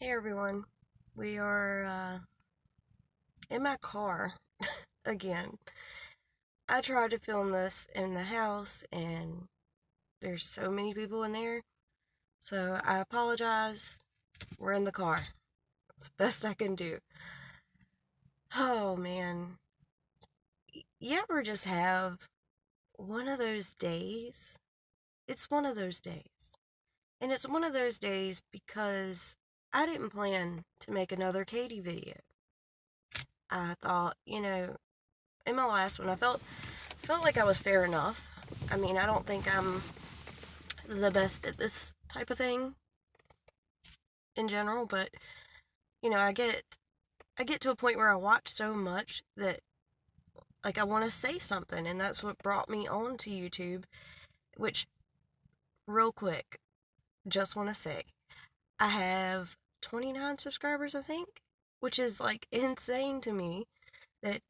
Hey everyone, we are in my car again. I tried to film this in the house and there's so many people in there, so I apologize. We're in the car. It's the best I can do. Oh man, you ever just have one of those days? It's one of those days. And it's one of those days because I didn't plan to make another Katie video. I thought, in my last one, I felt like I was fair enough. I mean, I don't think I'm the best at this type of thing in general, but I get to a point where I watch so much that like I want to say something, and that's what brought me on to YouTube, which real quick, just want to say I have 29 subscribers, I think, which is like insane to me that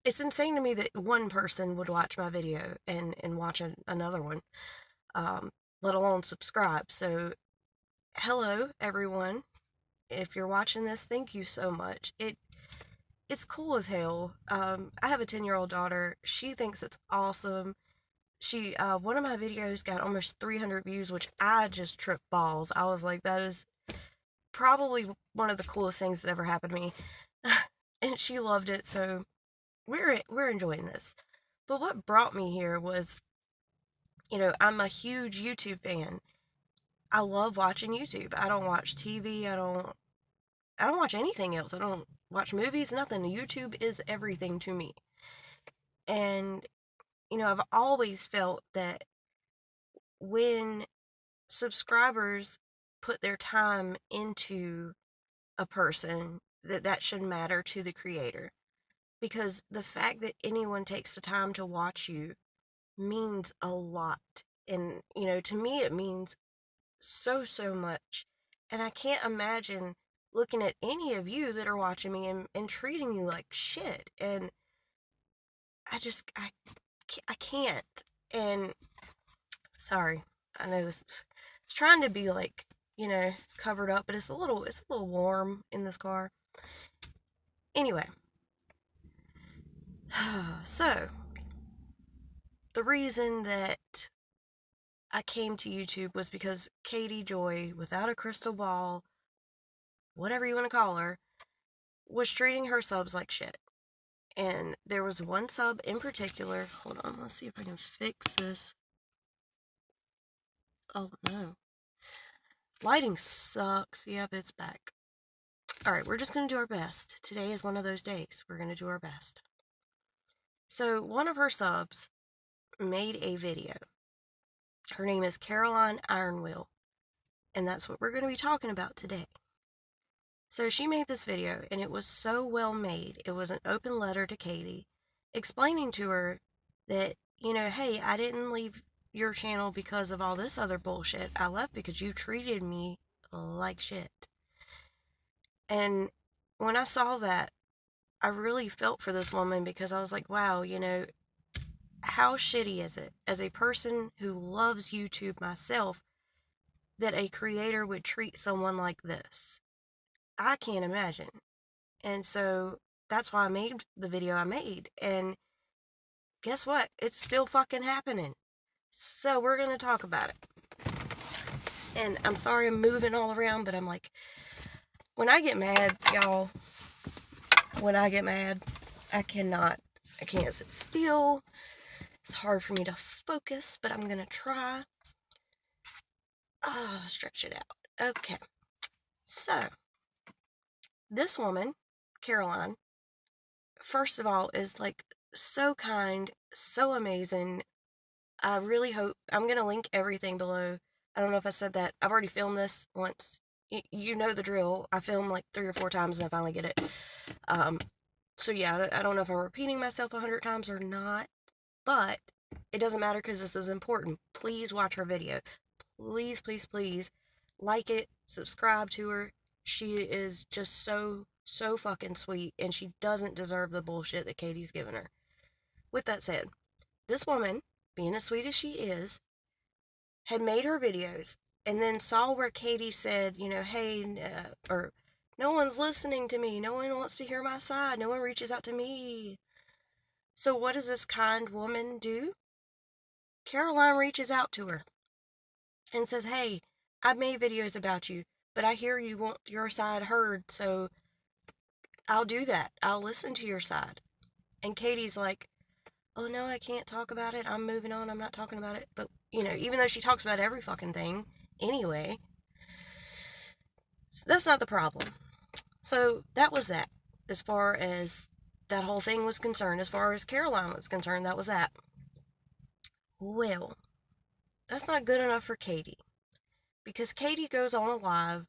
it's insane to me that one person would watch my video and watch another one, let alone subscribe. So, hello everyone. If you're watching this, thank you so much. It's cool as hell. I have a 10-year-old daughter. She thinks it's awesome. She one of my videos got almost 300 views, which I just tripped balls. I was like, that is probably one of the coolest things that ever happened to me. And she loved it, so we're enjoying this. But what brought me here was, I'm a huge YouTube fan. I love watching YouTube. I don't watch TV. I don't watch anything else. I don't watch movies, nothing. YouTube is everything to me. And I've always felt that when subscribers put their time into a person, that should matter to the creator. Because the fact that anyone takes the time to watch you means a lot. And, to me, it means so, so much. And I can't imagine looking at any of you that are watching me and treating you like shit. And I can't. And sorry, I know this is trying to be like, covered up, but it's a little warm in this car. Anyway, so the reason that I came to YouTube was because Katie Joy, without a crystal ball, whatever you want to call her, was treating her subs like shit. And there was one sub in particular. Hold on, let's see if I can fix this. Oh no. Lighting sucks. Yep, it's back. Alright, we're just going to do our best. Today is one of those days. We're going to do our best. So, one of her subs made a video. Her name is Caroline Ironwill. And that's what we're going to be talking about today. So she made this video, and it was so well made. It was an open letter to Katie, explaining to her that, hey, I didn't leave your channel because of all this other bullshit. I left because you treated me like shit. And when I saw that, I really felt for this woman because I was like, wow, how shitty is it as a person who loves YouTube myself that a creator would treat someone like this? I can't imagine. And so that's why I made the video I made. And guess what? It's still fucking happening. So we're going to talk about it. And I'm sorry I'm moving all around, but I'm like, when I get mad, y'all, when I get mad, I can't sit still. It's hard for me to focus, but I'm going to try. Stretch it out. Okay. So, this woman, Caroline, first of all, is like so kind, so amazing. I really hope I'm going to link everything below. I don't know if I said that. I've already filmed this once. You know the drill. I film like 3 or 4 times and I finally get it. So yeah, I don't know if I'm repeating myself 100 times or not, but it doesn't matter because this is important. Please watch her video. Please, please, please like it, subscribe to her. She is just so, so fucking sweet, and she doesn't deserve the bullshit that Katie's given her. With that said, this woman, being as sweet as she is, had made her videos and then saw where Katie said, hey, or no one's listening to me. No one wants to hear my side. No one reaches out to me. So what does this kind woman do? Caroline reaches out to her and says, hey, I've made videos about you, but I hear you want your side heard, so I'll do that. I'll listen to your side. And Katie's like, oh no, I can't talk about it. I'm moving on. I'm not talking about it. But, even though she talks about every fucking thing anyway, that's not the problem. So that was that. As far as that whole thing was concerned, as far as Caroline was concerned, that was that. Well, that's not good enough for Katie. Because Katie goes on a live.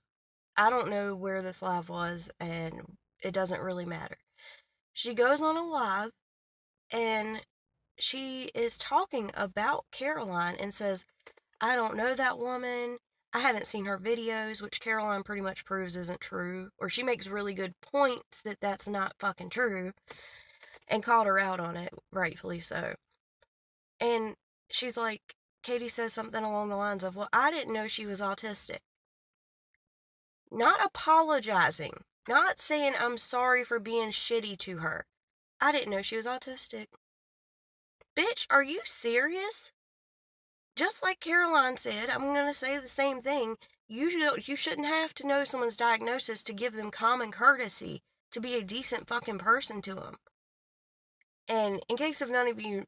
I don't know where this live was, and it doesn't really matter. She goes on a live, and she is talking about Caroline and says, I don't know that woman. I haven't seen her videos, which Caroline pretty much proves isn't true. Or she makes really good points that that's not fucking true. And called her out on it, rightfully so. And she's like, Katie says something along the lines of, well, I didn't know she was autistic. Not apologizing. Not saying I'm sorry for being shitty to her. I didn't know she was autistic. Bitch, are you serious? Just like Caroline said, I'm going to say the same thing. You shouldn't have to know someone's diagnosis to give them common courtesy to be a decent fucking person to them. And in case of none of you,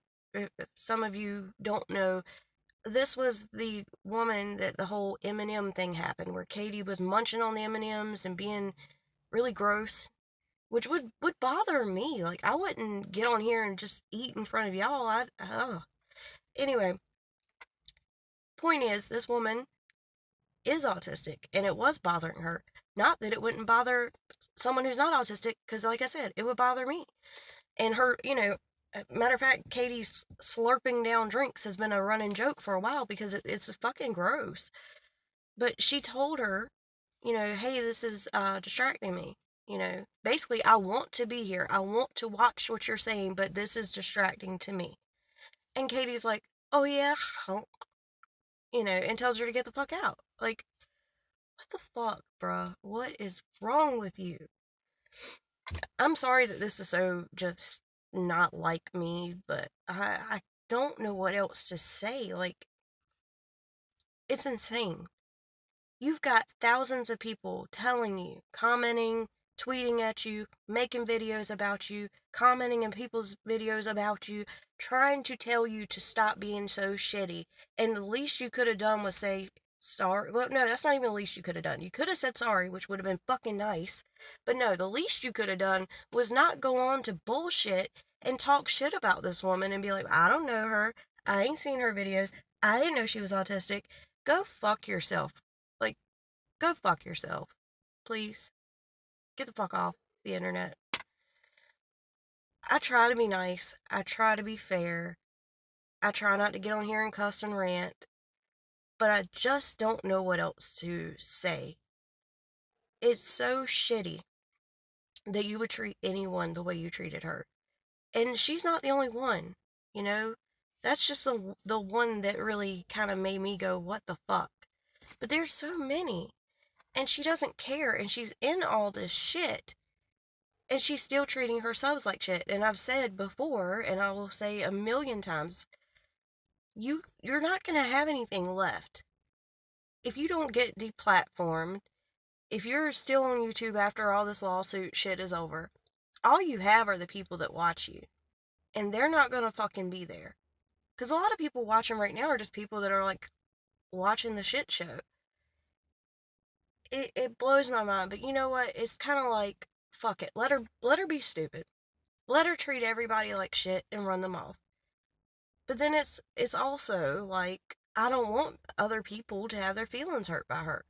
some of you don't know, this was the woman that the whole M&M thing happened, where Katie was munching on the M&Ms and being really gross, which would bother me. Like, I wouldn't get on here and just eat in front of y'all. Anyway, point is, this woman is autistic, and it was bothering her. Not that it wouldn't bother someone who's not autistic, because like I said, it would bother me. And her, matter of fact, Katie's slurping down drinks has been a running joke for a while because it's fucking gross. But she told her, hey, this is distracting me. Basically, I want to be here. I want to watch what you're saying, but this is distracting to me. And Katie's like, oh yeah, and tells her to get the fuck out. Like, what the fuck, bruh? What is wrong with you? I'm sorry that this is so just not like me, but I don't know what else to say. Like, it's insane. You've got thousands of people telling you, commenting, tweeting at you, making videos about you, commenting in people's videos about you, trying to tell you to stop being so shitty. And the least you could have done was say sorry. Well, no, that's not even the least you could have done. You could have said sorry, which would have been fucking nice. But no, the least you could have done was not go on to bullshit and talk shit about this woman and be like, I don't know her. I ain't seen her videos. I didn't know she was autistic. Go fuck yourself. Like, go fuck yourself. Please. Get the fuck off the internet. I try to be nice. I try to be fair. I try not to get on here and cuss and rant. But I just don't know what else to say. It's so shitty that you would treat anyone the way you treated her. And she's not the only one, you know? That's just the one that really kind of made me go, what the fuck? But there's so many. And she doesn't care, and she's in all this shit. And she's still treating her subs like shit. And I've said before, and I will say a million times, you're not gonna have anything left. If you don't get deplatformed, if you're still on YouTube after all this lawsuit shit is over, all you have are the people that watch you. And they're not gonna fucking be there. Because a lot of people watching right now are just people that are like watching the shit show. It blows my mind, but you know what? It's kind of like, fuck it. Let her be stupid. Let her treat everybody like shit and run them off. But then it's also like, I don't want other people to have their feelings hurt by her.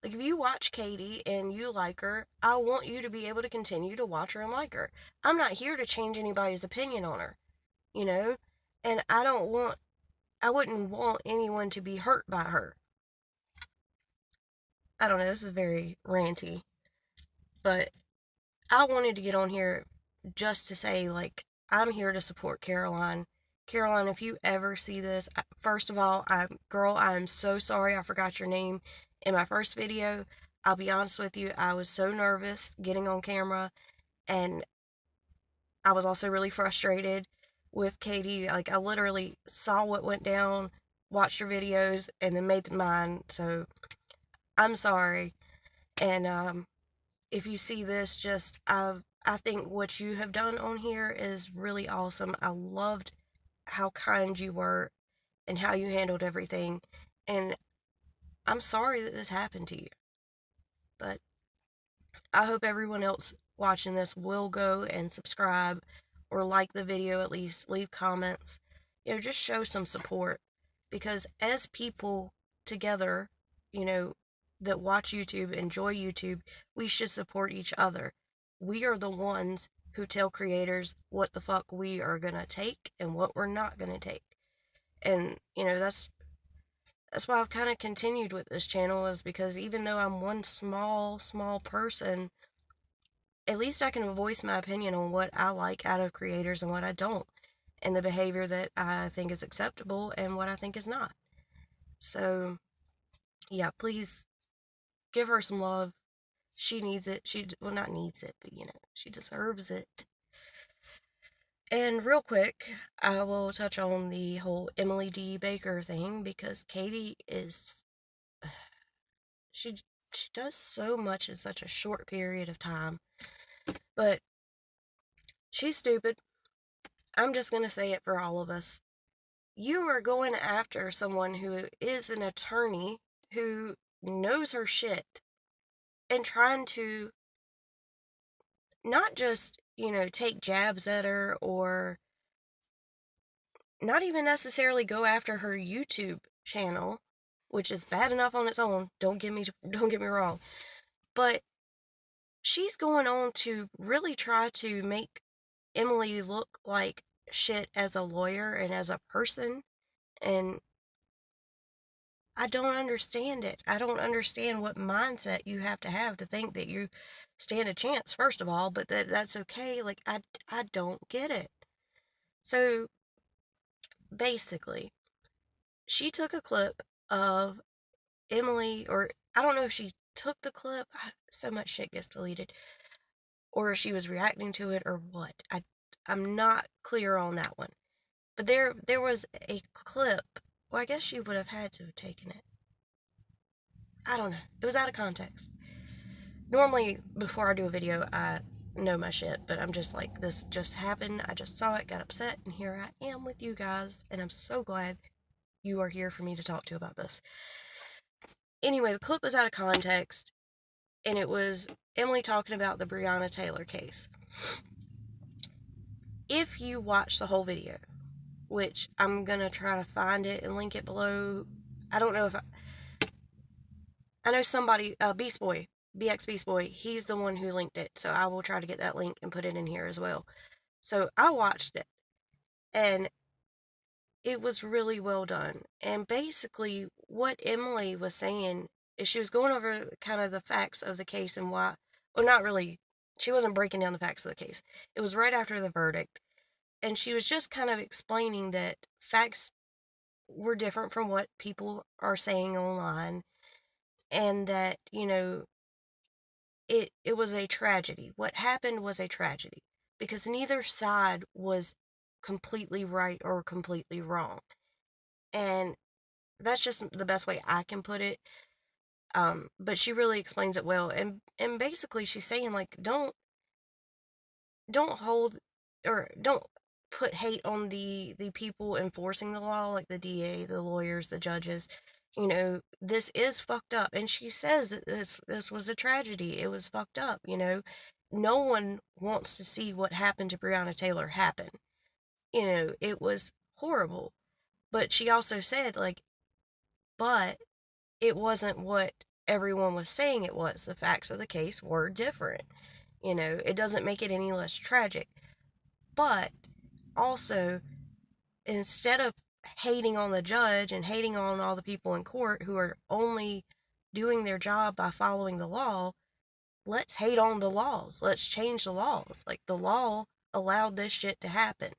Like, if you watch Katie and you like her, I want you to be able to continue to watch her and like her. I'm not here to change anybody's opinion on her, you know? And I wouldn't want anyone to be hurt by her. I don't know, this is very ranty, but I wanted to get on here just to say, like, I'm here to support Caroline, Caroline, if you ever see this, first of all, I'm so sorry I forgot your name in my first video. I'll be honest with you, I was so nervous getting on camera, and I was also really frustrated with Katie. Like, I literally saw what went down, watched your videos, and then made mine. So, I'm sorry. And if you see this, I think what you have done on here is really awesome. I loved how kind you were and how you handled everything. And I'm sorry that this happened to you. But I hope everyone else watching this will go and subscribe or like the video, at least leave comments. Just show some support, because as people together, you know, that watch YouTube, enjoy YouTube, we should support each other. We are the ones who tell creators what the fuck we are gonna take and what we're not gonna take. And, that's why I've kind of continued with this channel, is because even though I'm one small person, at least I can voice my opinion on what I like out of creators and what I don't, and the behavior that I think is acceptable and what I think is not. So, yeah, please give her some love. She needs it. Well, not needs it, but she deserves it. And real quick, I will touch on the whole Emily D. Baker thing, because Katie is, she does so much in such a short period of time. But she's stupid. I'm just going to say it for all of us. You are going after someone who is an attorney, who knows her shit, and trying to not just, take jabs at her, or not even necessarily go after her YouTube channel, which is bad enough on its own. Don't get me wrong. But she's going on to really try to make Emily look like shit as a lawyer and as a person, and I don't understand it. I don't understand what mindset you have to think that you stand a chance, first of all, but that's okay. Like, I don't get it. So, basically, she took a clip of Emily, or I don't know if she took the clip, so much shit gets deleted, or she was reacting to it, or what. I'm not clear on that one. But there was a clip. Well, I guess she would have had to have taken it. I don't know. It was out of context. Normally, before I do a video, I know my shit, but I'm just like, this just happened. I just saw it, got upset, and here I am with you guys, and I'm so glad you are here for me to talk to about this. Anyway, the clip was out of context, and it was Emily talking about the Breonna Taylor case. If you watch the whole video, which I'm gonna try to find it and link it below. I don't know if I know somebody, Beast Boy, Beast Boy, he's the one who linked it, so I will try to get that link and put it in here as well. So I watched it, and it was really well done. And basically, what Emily was saying is she was going over kind of the facts of the case and why, well, not really, she wasn't breaking down the facts of the case. It was right after the verdict, and she was just kind of explaining that facts were different from what people are saying online, and that, it was a tragedy. What happened was a tragedy, because neither side was completely right or completely wrong. And that's just the best way I can put it. But she really explains it well. And basically she's saying, like, don't hold, or don't put hate on the people enforcing the law, like the DA, the lawyers, the judges. This is fucked up. And she says that this was a tragedy. It was fucked up, No one wants to see what happened to Breonna Taylor happen. It was horrible. But she also said, like, but it wasn't what everyone was saying it was. The facts of the case were different. It doesn't make it any less tragic. But also, instead of hating on the judge and hating on all the people in court who are only doing their job by following the law, let's hate on the laws. Let's change the laws. Like, the law allowed this shit to happen.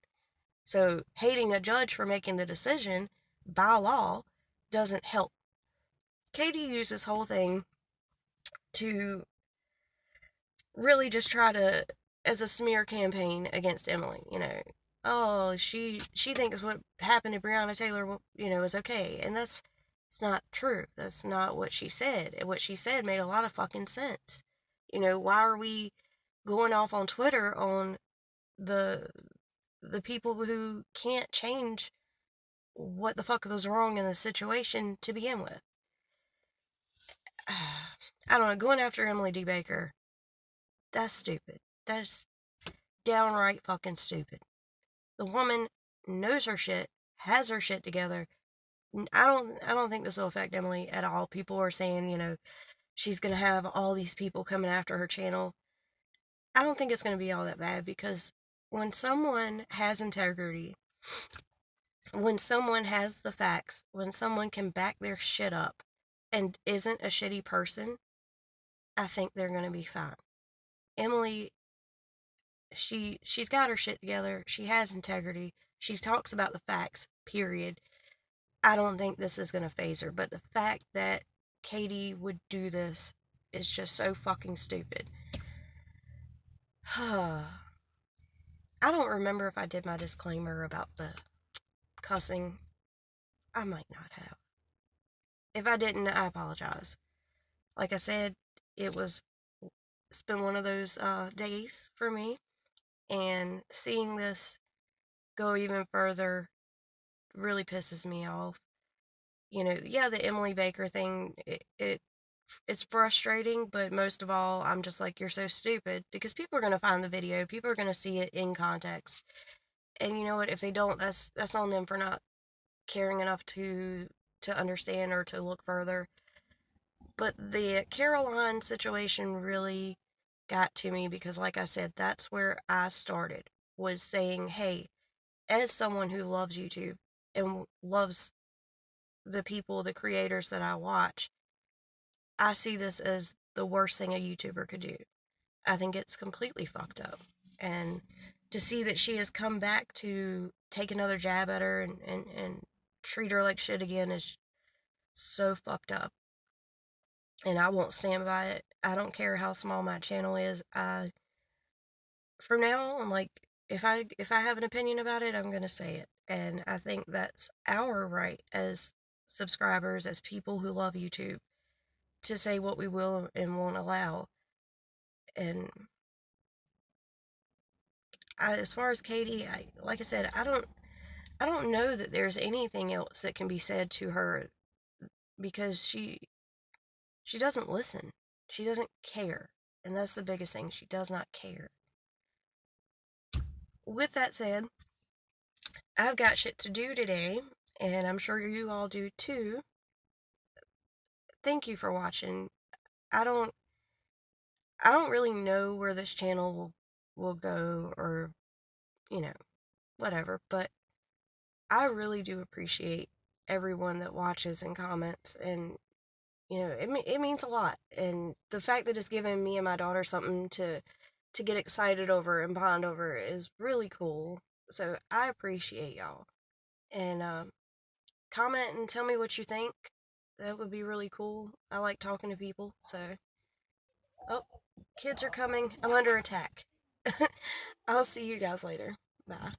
So hating a judge for making the decision by law doesn't help. Katie used this whole thing to really just try to, as a smear campaign against Emily, oh, she thinks what happened to Breonna Taylor, is okay. And it's not true. That's not what she said. And what she said made a lot of fucking sense. Why are we going off on Twitter on the people who can't change what the fuck was wrong in the situation to begin with? I don't know, going after Emily D. Baker, that's stupid. That's downright fucking stupid. The woman knows her shit, has her shit together. I don't think this will affect Emily at all. People are saying, she's gonna have all these people coming after her channel. I don't think it's gonna be all that bad, because when someone has integrity, when someone has the facts, when someone can back their shit up and isn't a shitty person, I think they're gonna be fine. Emily, she's got her shit together. She has integrity. She talks about the facts, period. I don't think this is gonna phase her, but the fact that Katie would do this is just so fucking stupid. I don't remember if I did my disclaimer about the cussing. I might not have. If I didn't, I apologize. Like I said, it's been one of those days for me, and seeing this go even further really pisses me off. Yeah, the Emily Baker thing, it's frustrating, but most of all, I'm just like, you're so stupid, because people are going to find the video, people are going to see it in context, and you know what, if they don't, that's on them for not caring enough to understand or to look further. But the Caroline situation really got to me, because like I said, that's where I started, was saying, hey, as someone who loves YouTube and loves the people, the creators that I watch, I see this as the worst thing a YouTuber could do. I think it's completely fucked up. And to see that she has come back to take another jab at her and treat her like shit again is so fucked up. And I won't stand by it. I don't care how small my channel is. From now on, like, if I have an opinion about it, I'm gonna say it. And I think that's our right as subscribers, as people who love YouTube, to say what we will and won't allow. And as far as Katie, like I said, I don't know that there's anything else that can be said to her, because she doesn't listen. She doesn't care. And that's the biggest thing. She does not care. With that said, I've got shit to do today, and I'm sure you all do too. Thank you for watching. I don't I don't really know where this channel will go, or you know, whatever, but I really do appreciate everyone that watches and comments, and it means a lot. And the fact that it's given me and my daughter something to get excited over and bond over is really cool. So I appreciate y'all. And comment and tell me what you think. That would be really cool. I like talking to people. So, oh, kids are coming. I'm under attack. I'll see you guys later. Bye.